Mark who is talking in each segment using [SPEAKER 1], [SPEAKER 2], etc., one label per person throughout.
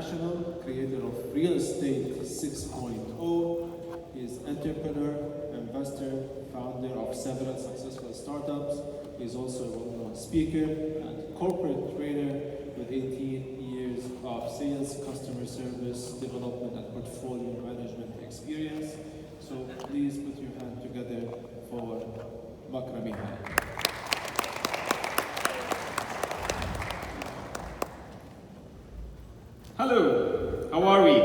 [SPEAKER 1] International, creator of Real Estate 6.0. He is entrepreneur, investor, founder of several successful startups. He is also a well-known speaker and corporate trainer with 18 years of sales, customer service, development, and portfolio management experience. So please put your hand together for Makrami.
[SPEAKER 2] Hello, how are we?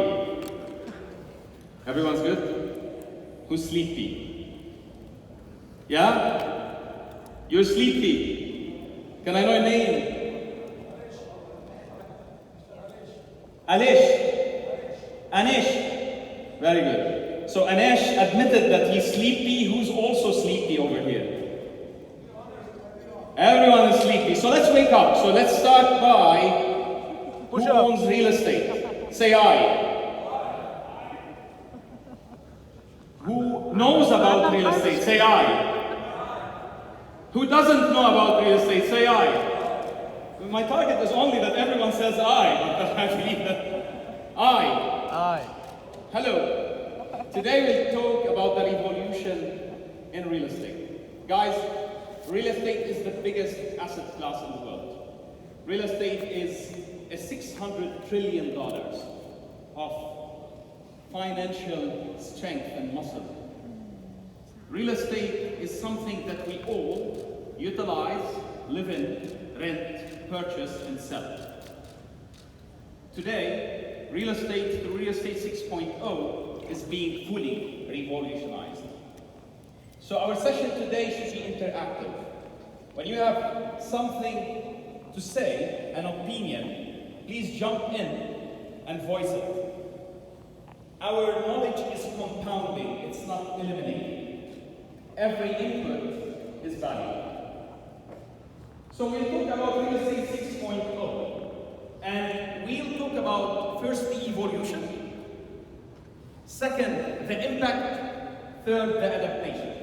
[SPEAKER 2] Everyone's good? Who's sleepy? Yeah? You're sleepy. Can I know your name? Anish. Very good. So Anish admitted that he's sleepy. Who's also sleepy over here? Everyone is sleepy. So let's wake up. So let's start by who owns real estate? Say I. Who knows about real estate? Say I. Who doesn't know about real estate? Say I. My target is only that everyone says I, but I believe that I. Hello. Today we'll talk about the revolution in real estate. Guys, real estate is the biggest asset class in the world. Real estate is a $600 trillion of financial strength and muscle. Real estate is something that we all utilize, live in, rent, purchase, and sell. Today, real estate through Real Estate 6.0 is being fully revolutionized. So our session today should be interactive. When you have something to say, an opinion, please jump in and voice it. Our knowledge is compounding, it's not eliminating. Every input is valuable. So we'll talk about Real Estate 6.0, and we'll talk about first the evolution, second the impact, third the adaptation.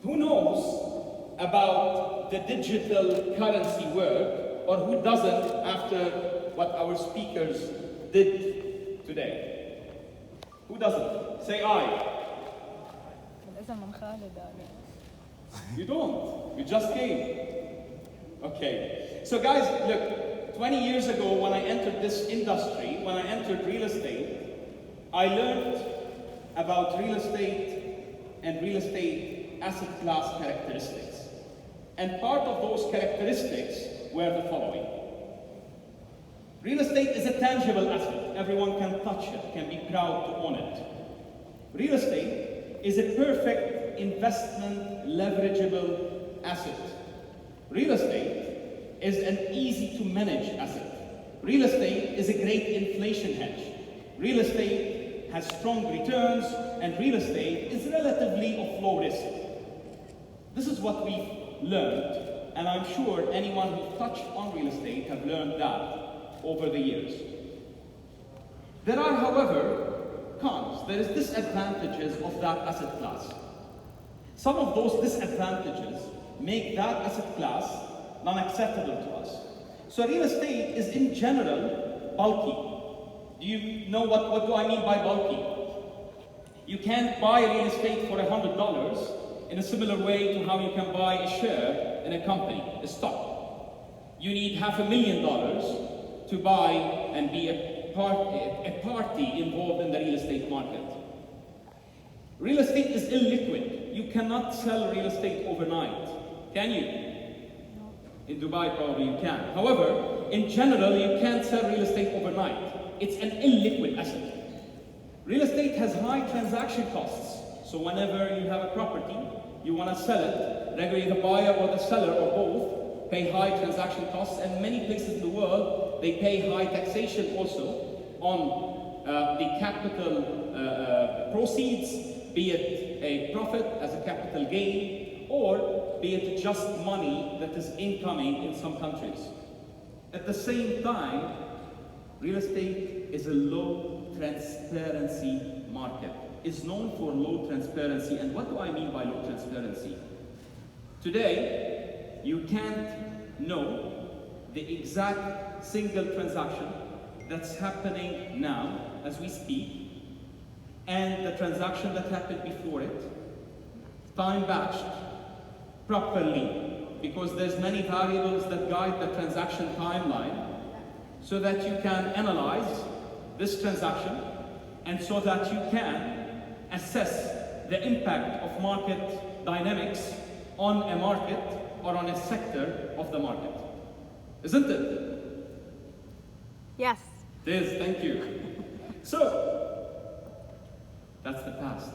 [SPEAKER 2] Who knows about the digital currency world? Or who doesn't after what our speakers did today? Who doesn't? Say I. You don't. You just came. Okay. So guys, look, 20 years ago when I entered this industry, when I entered real estate, I learned about real estate and real estate asset class characteristics. And part of those characteristics were the following. Real estate is a tangible asset. Everyone can touch it, can be proud to own it. Real estate is a perfect investment leverageable asset. Real estate is an easy to manage asset. Real estate is a great inflation hedge. Real estate has strong returns, and real estate is relatively of low risk. This is what we've learned. And I'm sure anyone who touched on real estate have learned that over the years. There are, however, cons. There is disadvantages of that asset class. Some of those disadvantages make that asset class non-acceptable to us. So real estate is in general bulky. Do you know what do I mean by bulky? You can't buy real estate for $100 in a similar way to how you can buy a share in a company, a stock. You need $500,000 to buy and be a party involved in the real estate market. Real estate is illiquid. You cannot sell real estate overnight. Can you? In Dubai, probably you can. However, in general, you can't sell real estate overnight. It's an illiquid asset. Real estate has high transaction costs. So whenever you have a property, you want to sell it, regularly the buyer or the seller or both pay high transaction costs, and many places in the world, they pay high taxation also on the capital proceeds, be it a profit as a capital gain, or be it just money that is incoming in some countries. At the same time, real estate is a low transparency market. It's known for low transparency. And what do I mean by low transparency? Today, you can't know the exact single transaction that's happening now as we speak, and the transaction that happened before it, time batched properly, because there's many variables that guide the transaction timeline, so that you can analyze this transaction, and so that you can assess the impact of market dynamics on a market or on a sector of the market. Isn't it?
[SPEAKER 3] Yes.
[SPEAKER 2] It is, thank you. So, that's the past.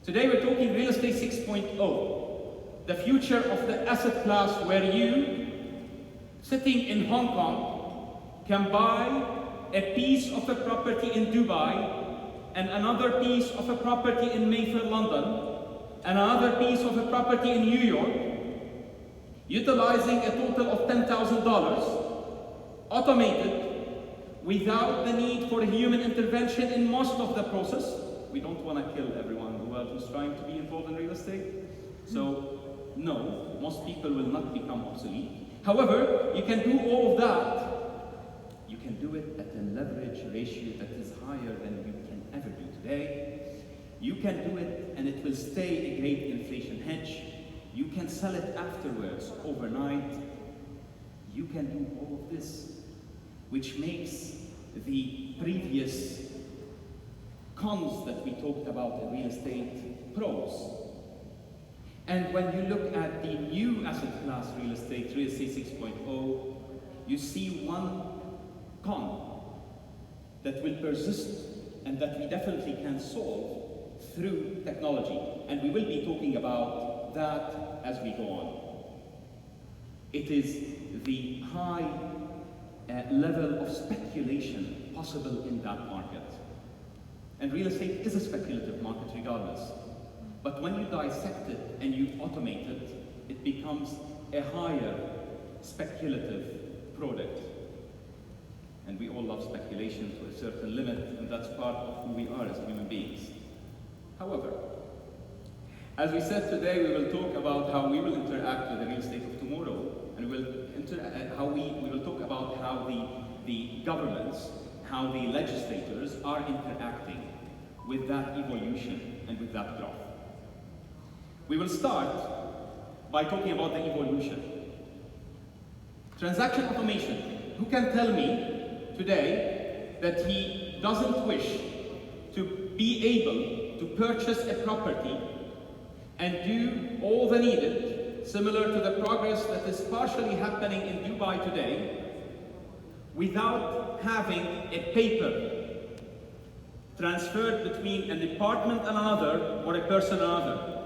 [SPEAKER 2] Today we're talking real estate 6.0, the future of the asset class, where you, sitting in Hong Kong, can buy a piece of a property in Dubai, and another piece of a property in Mayfair, London, and another piece of a property in New York, utilizing a total of $10,000, automated, without the need for human intervention in most of the process. We don't want to kill everyone in the world who's trying to be involved in real estate. So, no, most people will not become obsolete. However, you can do all of that. You can do it at a leverage ratio that is higher than you can ever do today. You can do it and it will stay a great inflation hedge. You can sell it afterwards, overnight. You can do all of this, which makes the previous cons that we talked about in real estate pros. And when you look at the new asset class real estate 6.0, you see one con that will persist and that we definitely can solve through technology. And we will be talking about that as we go on. It is the high level of speculation possible in that market. And real estate is a speculative market regardless. But when you dissect it and you automate it, it becomes a higher speculative product. And we all love speculation to a certain limit, and that's part of who we are as human beings. However, as we said today, we will talk about how we will interact with the real estate of tomorrow, and we will talk about how the governments, how the legislators are interacting with that evolution and with that growth. We will start by talking about the evolution. Transaction automation. Who can tell me today that he doesn't wish to be able to purchase a property and do all the needed, similar to the progress that is partially happening in Dubai today, without having a paper transferred between an apartment and another, or a person and another?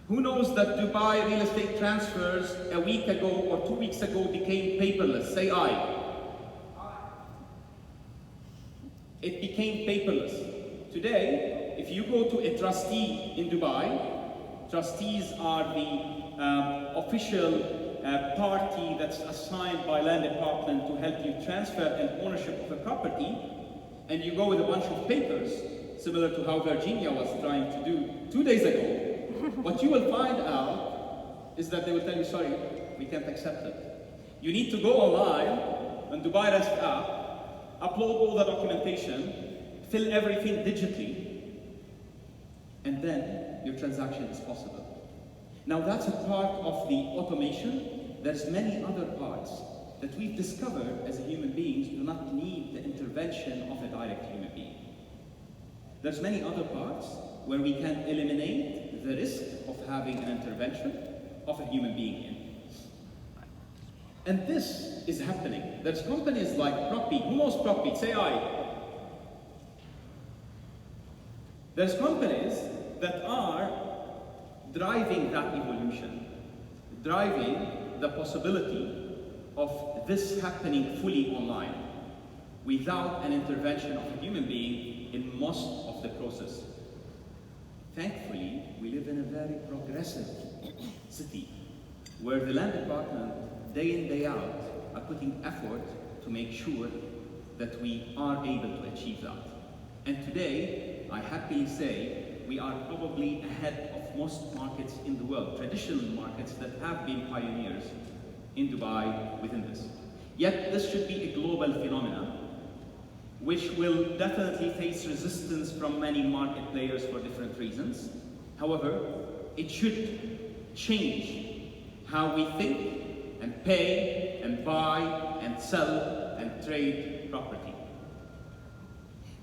[SPEAKER 2] Who knows that Dubai real estate transfers a week ago or 2 weeks ago became paperless? Say aye. It became paperless. Today, if you go to a trustee in Dubai, trustees are the official party that's assigned by land department to help you transfer an ownership of a property, and you go with a bunch of papers, similar to how Virginia was trying to do 2 days ago, what you will find out is that they will tell you, sorry, we can't accept it. You need to go online on Dubai Rest app, upload all the documentation, fill everything digitally, and then your transaction is possible. Now that's a part of the automation. There's many other parts that we've discovered as human beings do not need the intervention of a direct human being. There's many other parts where we can eliminate the risk of having an intervention of a human being in. And this is happening. There's companies like Propi. Who knows Propi? Say aye. There's companies that are driving that evolution, driving the possibility of this happening fully online without an intervention of a human being in most of the process. Thankfully, we live in a very progressive city where the land department, day in, day out, are putting effort to make sure that we are able to achieve that. And today, I happily say, we are probably ahead of most markets in the world, traditional markets that have been pioneers in Dubai within this. Yet this should be a global phenomenon, which will definitely face resistance from many market players for different reasons. However, it should change how we think and pay and buy and sell and trade property.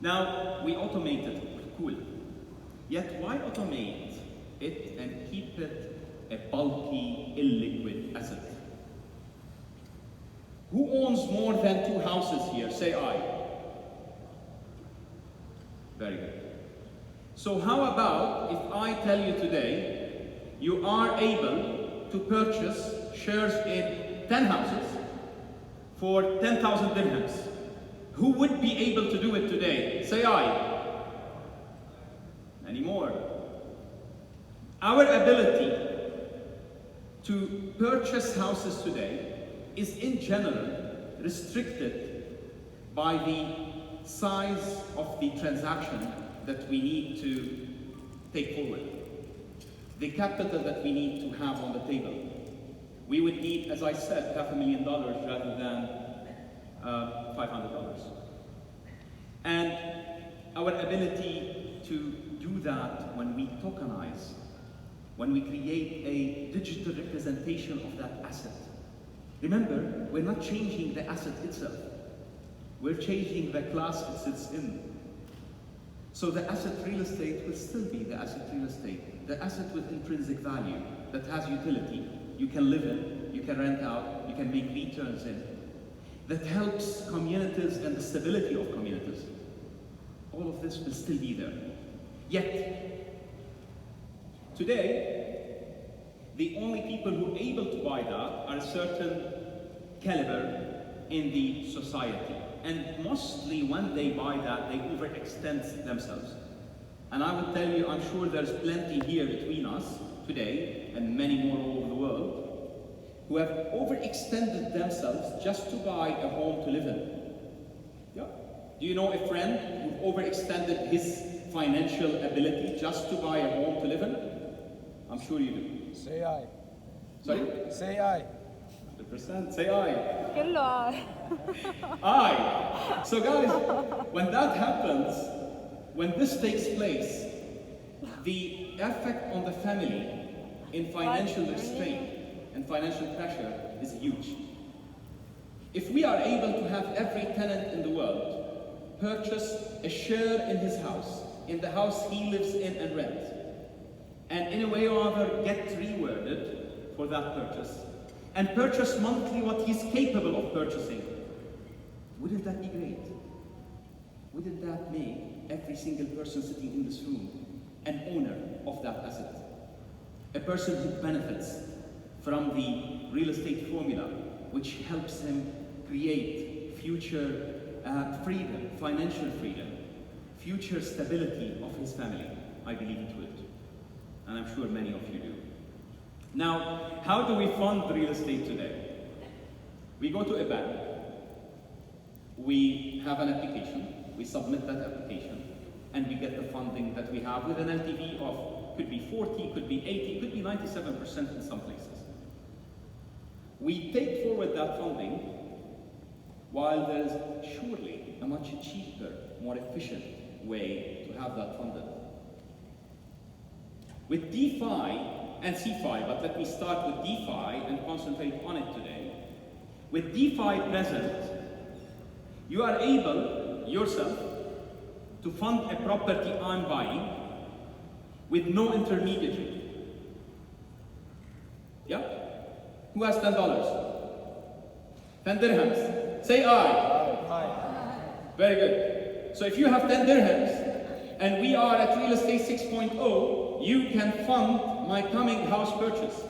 [SPEAKER 2] Now, we automate it, cool. Yet why automate it and keep it a bulky, illiquid asset? Who owns more than 2 houses here? Say I. Very good. So how about if I tell you today, you are able to purchase shares in 10 houses for 10,000 dirhams. Who would be able to do it today? Say I. Any more? Our ability to purchase houses today is in general restricted by the size of the transaction that we need to take forward, the capital that we need to have on the table. We would need, as I said, $500,000 rather than $500. And our ability to do that when we tokenize, when we create a digital representation of that asset. Remember, we're not changing the asset itself. We're changing the class it sits in. So the asset real estate will still be the asset real estate, the asset with intrinsic value that has utility. You can live in, you can rent out, you can make returns in, that helps communities and the stability of communities. All of this will still be there. Yet, today, the only people who are able to buy that are a certain caliber in the society. And mostly when they buy that, they overextend themselves. And I would tell you, I'm sure there's plenty here between us today, and many more all over the world, who have overextended themselves just to buy a home to live in. Yeah. Do you know a friend who overextended his financial ability just to buy a home to live in? I'm sure you do.
[SPEAKER 4] Say aye.
[SPEAKER 2] Sorry?
[SPEAKER 4] Say aye.
[SPEAKER 2] 100%. Say aye.
[SPEAKER 3] كله
[SPEAKER 2] Aye. So guys, when that happens, when this takes place, the effect on the family in financial restraint and financial pressure is huge. If we are able to have every tenant in the world purchase a share in his house, in the house he lives in and rents, and in a way or other get rewarded for that purchase, and purchase monthly what he's capable of purchasing, wouldn't that be great? Wouldn't that make every single person sitting in this room an owner of that asset? A person who benefits from the real estate formula, which helps him create future freedom, financial freedom, future stability of his family. I believe into it. And I'm sure many of you do. Now, how do we fund real estate today? We go to a bank, we have an application, we submit that application, and we get the funding that we have with an LTV of, could be 40, could be 80, could be 97% in some places. We take forward that funding while there's surely a much cheaper, more efficient way to have that funded. With DeFi and CeFi, but let me start with DeFi and concentrate on it today. With DeFi present, you are able yourself to fund a property I'm buying with no intermediary. Yeah? Who has $10? 10 dirhams. Say I. Very good. So if you have 10 dirhams and we are at Real Estate 6.0, you can fund my coming house purchase.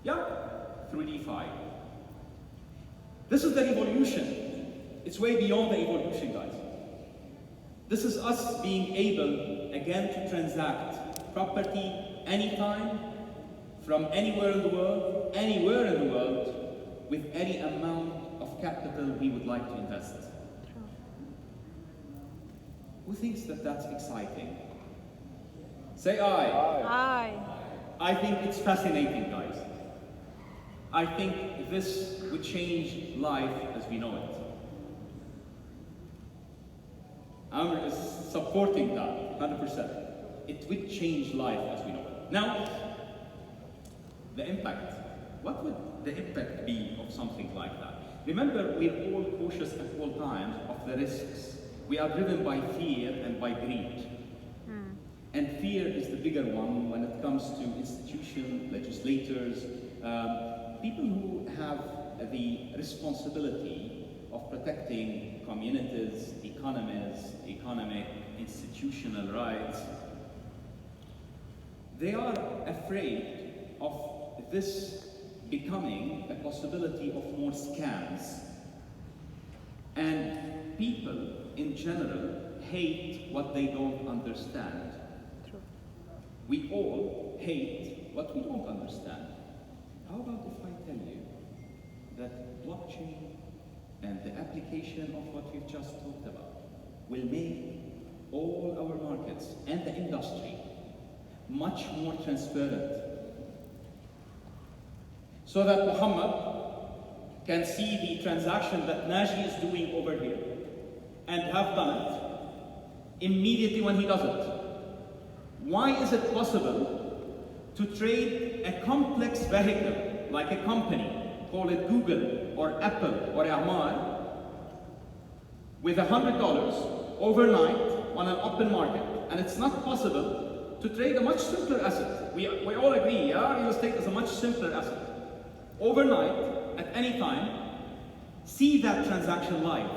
[SPEAKER 2] Yeah? Through DeFi. This is the evolution. It's way beyond the evolution, guys. This is us being able, again, to transact property anytime, from anywhere in the world, with any amount of capital we would like to invest. Who thinks that that's exciting? Say aye.
[SPEAKER 3] Aye.
[SPEAKER 2] I think it's fascinating, guys. I think this would change life as we know it. I'm supporting that 100%. It would change life as we know it. Now, the impact. What would the impact be of something like that? Remember, we're all cautious at all times of the risks. We are driven by fear and by greed. And fear is the bigger one when it comes to institutions, legislators, people who have the responsibility of protecting communities, economies, economic, institutional rights. They are afraid of this becoming a possibility of more scams. And people in general hate what they don't understand. We all hate what we don't understand. How about if I tell you that blockchain and the application of what we've just talked about will make all our markets and the industry much more transparent, so that Muhammad can see the transaction that Naji is doing over here and have done it immediately when he does it. Why is it possible to trade a complex vehicle like a company, call it Google or Apple or Amar, with $100 overnight on an open market, and it's not possible to trade a much simpler asset? We all agree, yeah, real estate is a much simpler asset. Overnight, at any time, see that transaction live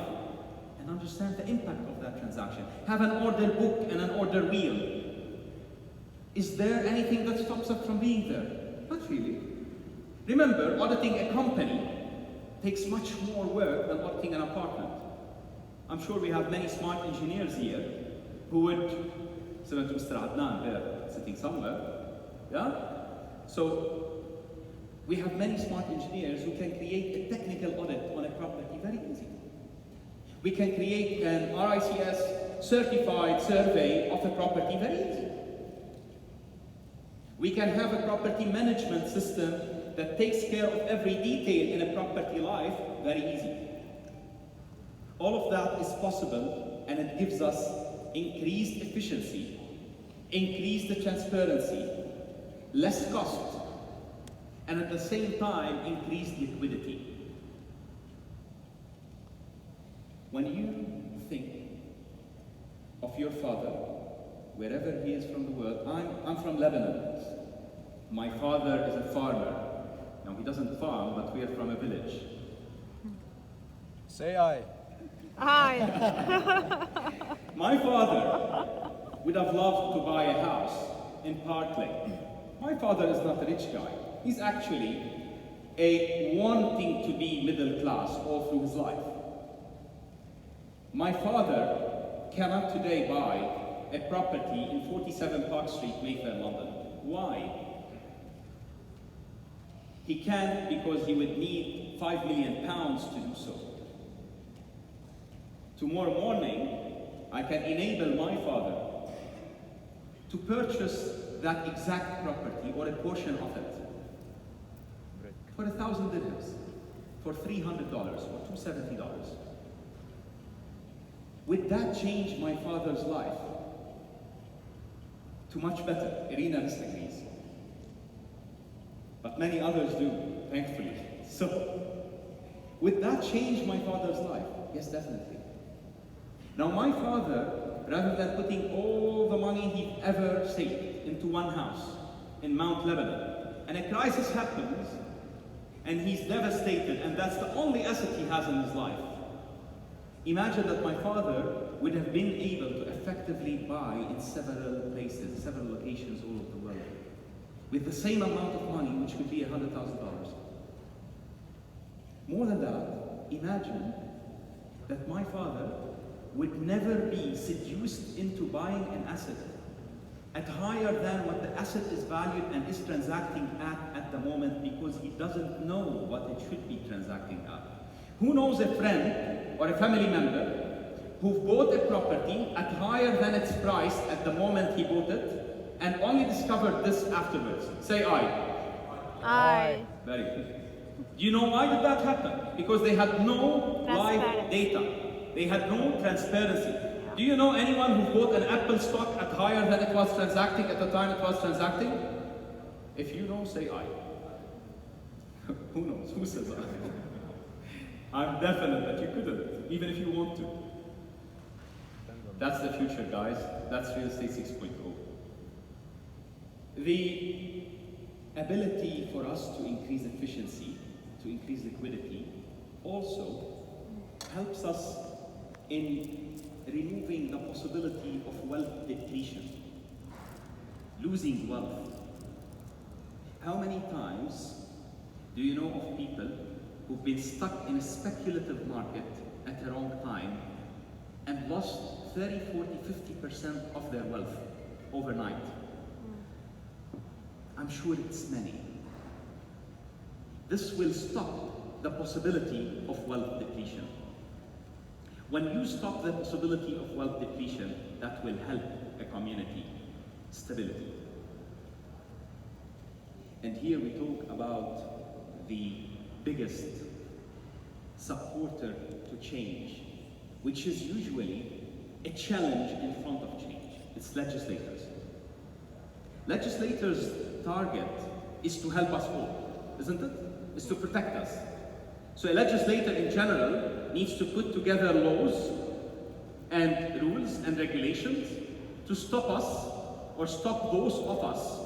[SPEAKER 2] and understand the impact of that transaction. Have an order book and an order wheel. Is there anything that stops us from being there? Not really. Remember, auditing a company takes much more work than auditing an apartment. I'm sure we have many smart engineers here who would, similar to Mr. Adnan there, sitting somewhere, yeah? So, we have many smart engineers who can create a technical audit on a property very easy. We can create an RICS certified survey of a property very easy. We can have a property management system that takes care of every detail in a property life very easy. All of that is possible, and it gives us increased efficiency, increased transparency, less cost, and at the same time, increased liquidity. When you think of your father, wherever he is from the world, I'm from Lebanon. My father is a farmer. Now, he doesn't farm, but we are from a village.
[SPEAKER 4] Say aye.
[SPEAKER 3] Hi.
[SPEAKER 2] My father would have loved to buy a house in Park Lane. My father is not a rich guy. He's actually a wanting to be middle class all through his life. My father cannot today buy a property in 47 Park Street, Mayfair, London. Why? He can't because he would need £5 million to do so. Tomorrow morning, I can enable my father to purchase that exact property or a portion of it for 1,000 dirhams, for $300 or $270. Would that change my father's life to much better? Irina disagrees. But many others do, thankfully. So, would that change my father's life? Yes, definitely. Now, my father, rather than putting all the money he ever saved into one house in Mount Lebanon, and a crisis happens, and he's devastated, and that's the only asset he has in his life. Imagine that my father would have been able to effectively buy in several places, several locations all over the world, with the same amount of money, which could be $100,000. More than that, imagine that my father would never be seduced into buying an asset at higher than what the asset is valued and is transacting at the moment, because he doesn't know what it should be transacting at. Who knows a friend or a family member who bought a property at higher than its price at the moment he bought it and only discovered this afterwards? Say aye.
[SPEAKER 3] Aye.
[SPEAKER 2] Very good. Do you know why did that happen? Because they had no live
[SPEAKER 3] Transparency.
[SPEAKER 2] data. They had no transparency. Do you know anyone who bought an Apple stock at higher than it was transacting at the time it was transacting? If you know, say I. Who knows? Who says I? I'm definite that you couldn't, even if you want to. That's the future, guys. That's Real Estate 6.0. The ability for us to increase efficiency, to increase liquidity, also helps us in removing the possibility of wealth depletion, losing wealth. How many times do you know of people who've been stuck in a speculative market at the wrong time and lost 30, 40, 50% of their wealth overnight? I'm sure it's many. This will stop the possibility of wealth depletion. When you stop the possibility of wealth depletion, that will help a community stability. And here we talk about the biggest supporter to change, which is usually a challenge in front of change. It's legislators. Legislators' target is to help us all, isn't it? It's to protect us. So a legislator in general needs to put together laws and rules and regulations to stop us or stop those of us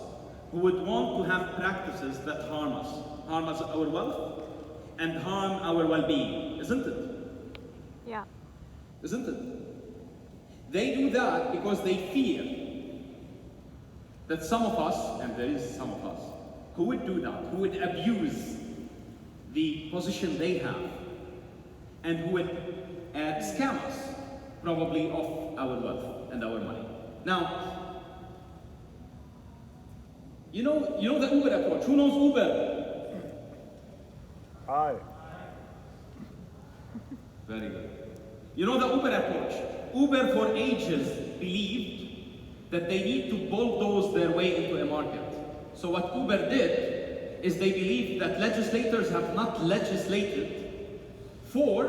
[SPEAKER 2] who would want to have practices that harm us our wealth and harm our well-being, isn't it?
[SPEAKER 3] Yeah.
[SPEAKER 2] Isn't it? They do that because they fear that some of us, and there is some of us, who would do that, who would abuse the position they have, and who would scam us, probably, of our wealth and our money. Now, you know the Uber approach. Who knows Uber?
[SPEAKER 4] Hi.
[SPEAKER 2] Very good. You know the Uber approach. Uber for ages believed that they need to bulldoze their way into a market. So what Uber did is they believed that legislators have not legislated for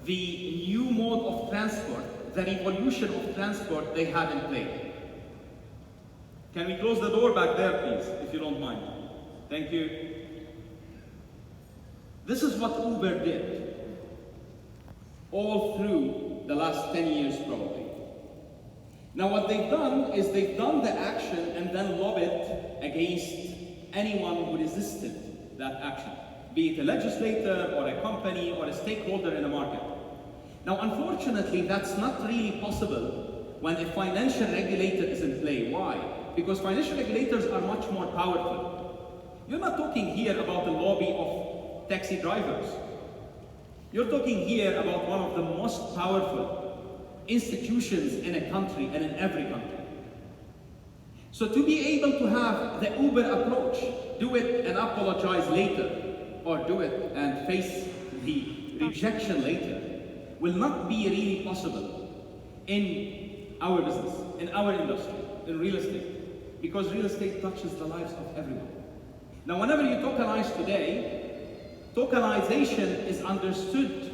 [SPEAKER 2] the new mode of transport, the revolution of transport they had in play. Can we close the door back there, please, if you don't mind? Thank you. This is what Uber did all through the last 10 years, probably. Now what they've done is they've done the action and then lobbied against anyone who resisted that action, be it a legislator or a company or a stakeholder in the market. Now unfortunately, that's not really possible when a financial regulator is in play. Why? Because financial regulators are much more powerful. You're not talking here about the lobby of taxi drivers. You're talking here about one of the most powerful institutions in a country and in every country. So to be able to have the Uber approach, do it and apologize later, or do it and face the rejection later, will not be really possible in our business, in our industry, in real estate, because real estate touches the lives of everyone. Now, whenever you tokenize today, tokenization is understood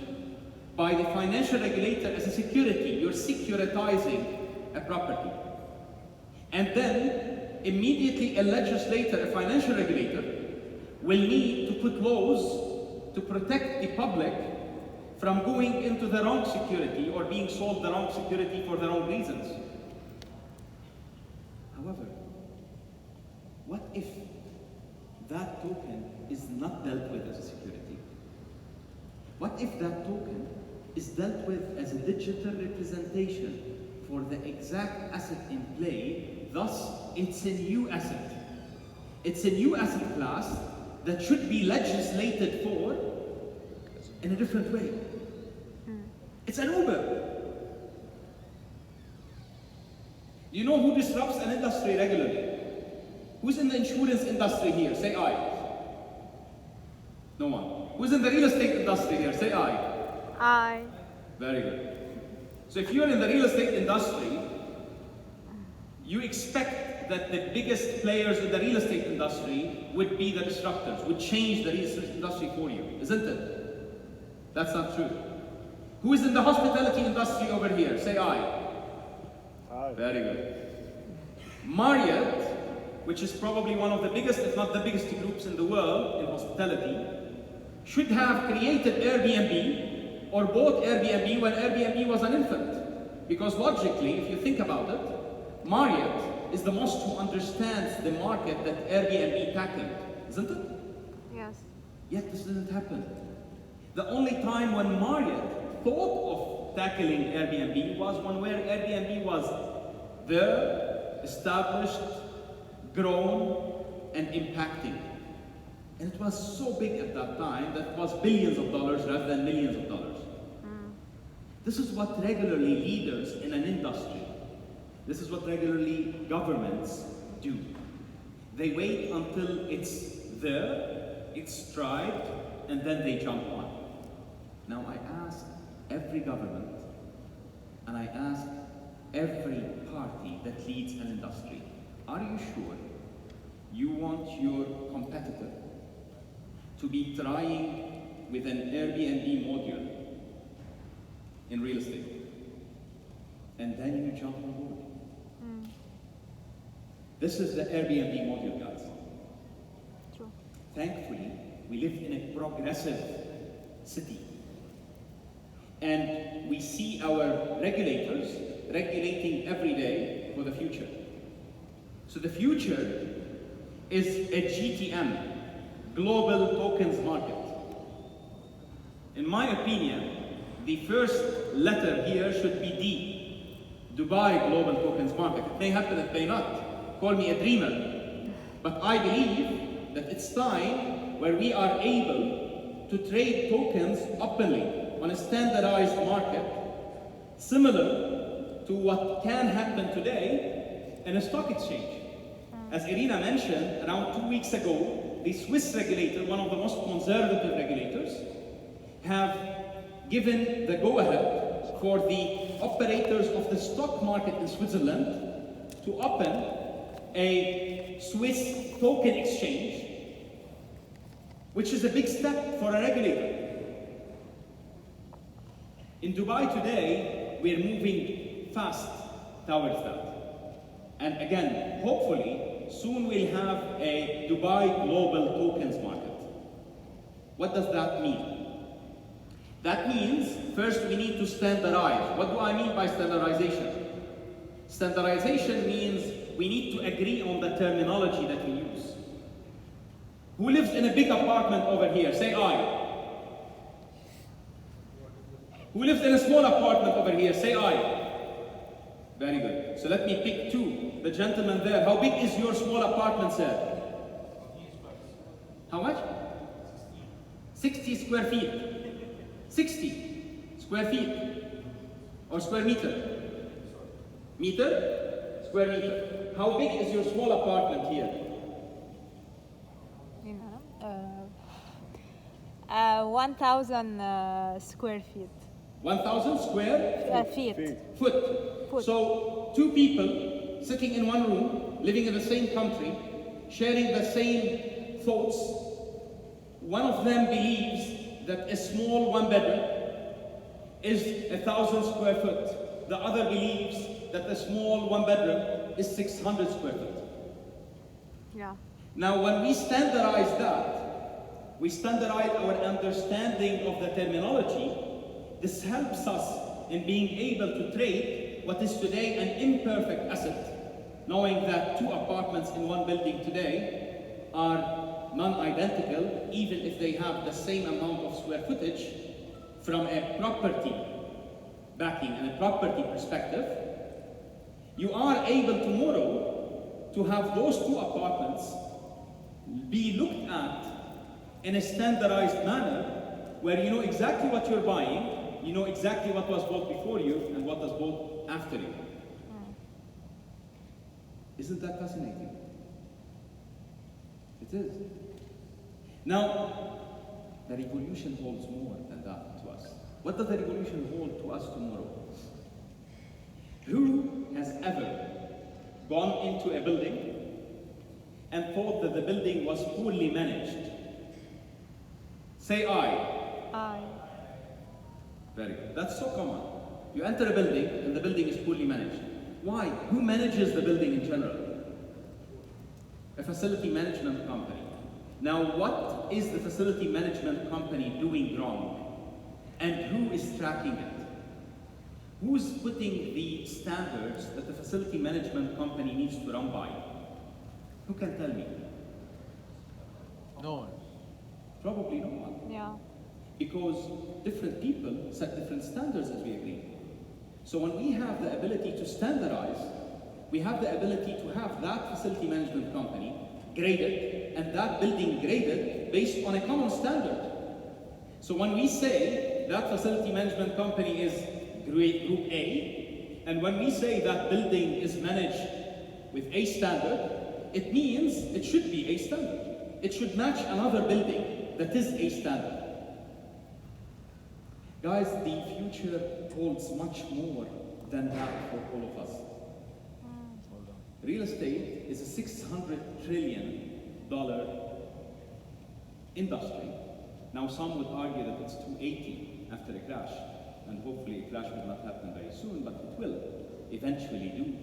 [SPEAKER 2] by the financial regulator as a security. You're securitizing a property. And then, immediately a legislator, a financial regulator, will need to put laws to protect the public from going into the wrong security or being sold the wrong security for the wrong reasons. However, what if that token is not dealt with as a security? What if that token is dealt with as a digital representation for the exact asset in play? Thus, it's a new asset. It's a new asset class that should be legislated for in a different way. It's an Uber. Do you know who disrupts an industry regularly? Who's in the insurance industry here? Say I. No one. Who's in the real estate industry here? Say I. Very good. So if you're in the real estate industry, you expect that the biggest players in the real estate industry would be the disruptors, would change the real estate industry for you, isn't it? That's not true. Who is in the hospitality industry over here? Say aye.
[SPEAKER 4] Aye.
[SPEAKER 2] Very good. Marriott, which is probably one of the biggest, if not the biggest groups in the world in hospitality, should have created Airbnb or bought Airbnb when Airbnb was an infant. Because logically, if you think about it, Marriott is the most who understands the market that Airbnb tackled, isn't it?
[SPEAKER 3] Yes.
[SPEAKER 2] Yet this didn't happen. The only time when Marriott thought of tackling Airbnb was when where Airbnb was there, established, grown, and impacting. And it was so big at that time that it was billions of dollars rather than millions of dollars. This is what regularly leaders in an industry, this is what regularly governments do. They wait until it's there, it's strived, and then they jump on. Now I ask every government, and I ask every party that leads an industry, are you sure you want your competitor to be trying with an Airbnb module in real estate? And then you jump on board. This is the Airbnb module, guys.
[SPEAKER 3] True.
[SPEAKER 2] Thankfully, we live in a progressive city. And we see our regulators regulating every day for the future. So the future is a GTM, global tokens market. In my opinion, the first letter here should be D, Dubai Global Tokens Market. It may happen, it may not. Call me a dreamer. But I believe that it's time where we are able to trade tokens openly on a standardized market, similar to what can happen today in a stock exchange. As Irina mentioned, around 2 weeks ago, the Swiss regulator, one of the most conservative regulators, have given the go-ahead for the operators of the stock market in Switzerland to open a Swiss token exchange, which is a big step for a regulator. In Dubai today, we're moving fast towards that. And again, hopefully, soon we'll have a Dubai Global Tokens market. What does that mean? That means, first we need to standardize. What do I mean by standardization? Standardization means we need to agree on the terminology that we use. Who lives in a big apartment over here? Say aye. Who lives in a small apartment over here? Say aye. Very good. So let me pick two. The gentleman there. How big is your small apartment, sir? How much? 60 square feet. 60 square feet. Or square meter? Meter? Square meter. How big is your small apartment here?
[SPEAKER 3] 1,000 square feet.
[SPEAKER 2] 1,000 square
[SPEAKER 3] Feet.
[SPEAKER 2] foot. So, two people sitting in one room, living in the same country, sharing the same thoughts. One of them believes that a small one bedroom is 1,000 square foot. The other believes that a small one bedroom is 600 square foot.
[SPEAKER 3] Yeah.
[SPEAKER 2] Now, when we standardize that, we standardize our understanding of the terminology. This helps us in being able to trade what is today an imperfect asset, knowing that two apartments in one building today are non-identical, even if they have the same amount of square footage. From a property backing and a property perspective, you are able tomorrow to have those two apartments be looked at in a standardized manner where you know exactly what you're buying, you know exactly what was bought before you and what was bought after you. Isn't that fascinating? It is. Now, the revolution holds more than that to us. What does the revolution hold to us tomorrow? Who has ever gone into a building and thought that the building was poorly managed? Say I.
[SPEAKER 3] I.
[SPEAKER 2] Very good. That's so common. You enter a building and the building is poorly managed. Why? Who manages the building in general? A facility management company. Now, what is the facility management company doing wrong? And who is tracking it? Who's putting the standards that the facility management company needs to run by? Who can tell me?
[SPEAKER 1] No one.
[SPEAKER 2] Probably no one.
[SPEAKER 3] Yeah.
[SPEAKER 2] Because different people set different standards, as we agree. So when we have the ability to standardize, we have the ability to have that facility management company graded and that building graded based on a common standard. So when we say that facility management company is Group A, and when we say that building is managed with A standard, it means it should be A standard. It should match another building that is A standard. Guys, the future holds much more than that for all of us. Real estate is a $600 trillion industry. Now, some would argue that it's 280 after a crash, and hopefully a crash will not happen very soon, but it will eventually do.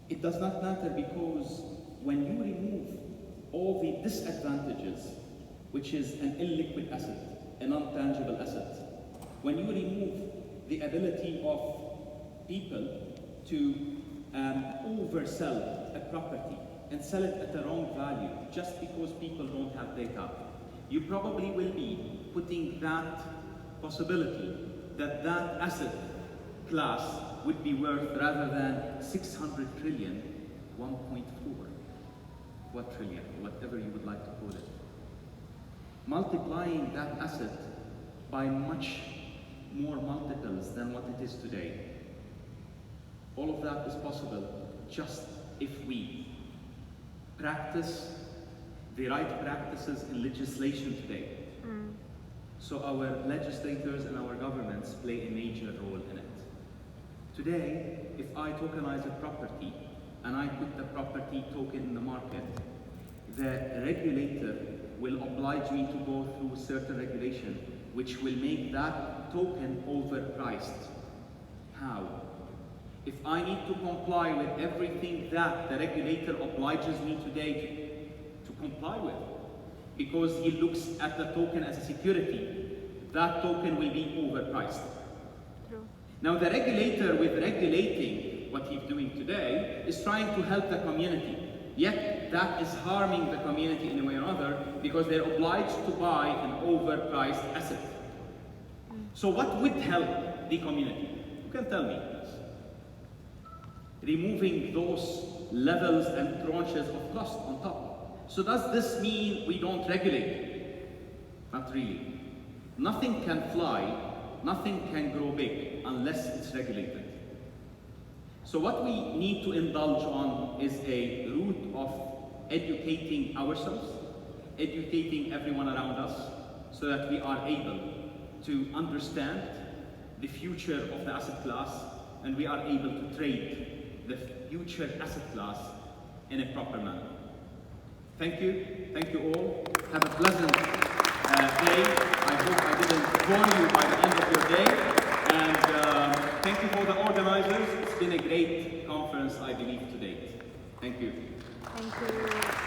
[SPEAKER 2] It does not matter because when you remove all the disadvantages, which is an illiquid asset, a non-tangible asset, when you remove the ability of people to oversell a property and sell it at the wrong value just because people don't have data, you probably will be putting that possibility that that asset class would be worth, rather than 600 trillion, 1.4 quadrillion, whatever you would like to call it. Multiplying that asset by much more multiples than what it is today. All of that is possible just if we practice the right practices in legislation today. So our legislators and our governments play a major role in it. Today, if I tokenize a property and I put the property token in the market, the regulator will oblige me to go through certain regulation which will make that token overpriced. How? If I need to comply with everything that the regulator obliges me today to comply with, because he looks at the token as a security, that token will be overpriced.
[SPEAKER 3] True.
[SPEAKER 2] Now the regulator, with regulating what he's doing today, is trying to help the community. Yet that is harming the community in a way or another because they're obliged to buy an overpriced asset. So what would help the community? You can tell me. Removing those levels and tranches of cost on top. So does this mean we don't regulate? Not really. Nothing can fly, nothing can grow big unless it's regulated. So what we need to indulge on is a route of educating ourselves, educating everyone around us, so that we are able to understand the future of the asset class, and we are able to trade the future asset class in a proper manner. Thank you all. Have a pleasant day. I hope I didn't bore you by the end of your day. And thank you for the organizers. It's been a great conference, I believe, to date. Thank you.
[SPEAKER 3] Thank you.